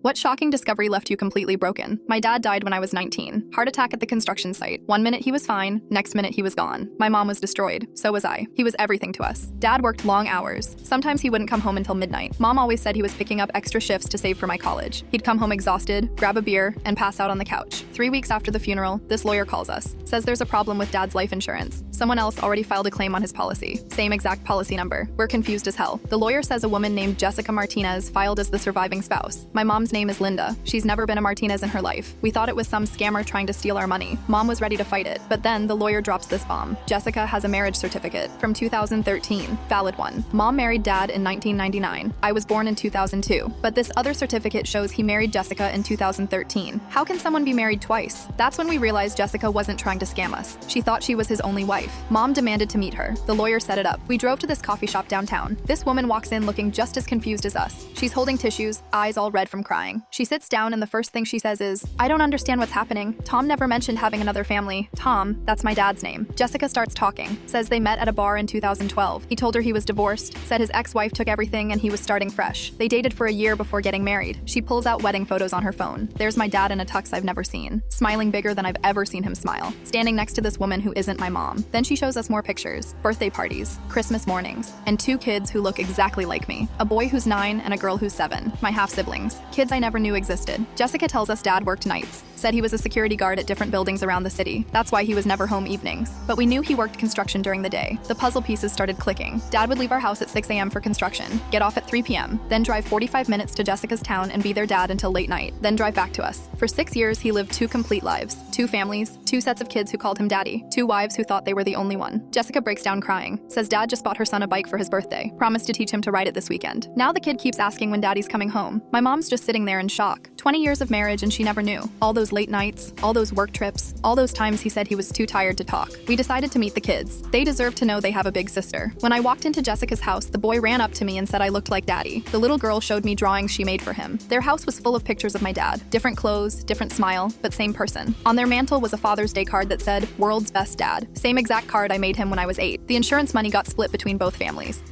What shocking discovery left you completely broken? My dad died when I was 19. Heart attack at the construction site. One minute he was fine, next minute he was gone. My mom was destroyed. So was I. He was everything to us. Dad worked long hours. Sometimes he wouldn't come home until midnight. Mom always said he was picking up extra shifts to save for my college. He'd come home exhausted, grab a beer, and pass out on the couch. 3 weeks after the funeral, this lawyer calls us. Says there's a problem with Dad's life insurance. Someone else already filed a claim on his policy. Same exact policy number. We're confused as hell. The lawyer says a woman named Jessica Martinez filed as the surviving spouse. My mom's name is Linda. She's never been a Martinez in her life. We thought it was some scammer trying to steal our money. Mom was ready to fight it, but then the lawyer drops this bomb. Jessica has a marriage certificate from 2013, valid one. Mom married Dad in 1999. I was born in 2002, but this other certificate shows he married Jessica in 2013. How can someone be married twice? That's when we realized Jessica wasn't trying to scam us. She thought she was his only wife. Mom demanded to meet her. The lawyer set it up. We drove to this coffee shop downtown. This woman walks in looking just as confused as us. She's holding tissues, eyes all red from crying. She sits down and the first thing she says is, "I don't understand what's happening. Tom never mentioned having another family." Tom, that's my dad's name. Jessica starts talking, says they met at a bar in 2012. He told her he was divorced, said his ex-wife took everything and he was starting fresh. They dated for a year before getting married. She pulls out wedding photos on her phone. There's my dad in a tux I've never seen, smiling bigger than I've ever seen him smile, standing next to this woman who isn't my mom. Then she shows us more pictures, birthday parties, Christmas mornings, and 2 kids who look exactly like me. A boy who's 9 and a girl who's 7, my half-siblings. Kids I never knew existed. Jessica tells us Dad worked nights, said he was a security guard at different buildings around the city. That's why he was never home evenings. But we knew he worked construction during the day. The puzzle pieces started clicking. Dad would leave our house at 6 a.m. for construction, get off at 3 p.m., then drive 45 minutes to Jessica's town and be their dad until late night, then drive back to us. For 6 years, he lived 2 complete lives, 2 families, 2 sets of kids who called him daddy, 2 wives who thought they were the only one. Jessica breaks down crying, says Dad just bought her son a bike for his birthday, promised to teach him to ride it this weekend. Now the kid keeps asking when Daddy's coming home. My mom's just sitting there in shock. 20 years of marriage and she never knew. All those late nights, all those work trips, all those times he said he was too tired to talk. We decided to meet the kids. They deserve to know they have a big sister. When I walked into Jessica's house, the boy ran up to me and said I looked like Daddy. The little girl showed me drawings she made for him. Their house was full of pictures of my dad. Different clothes, different smile, but same person. On their mantle was a Father's Day card that said, "World's Best Dad." Same exact card I made him when I was 8. The insurance money got split between both families.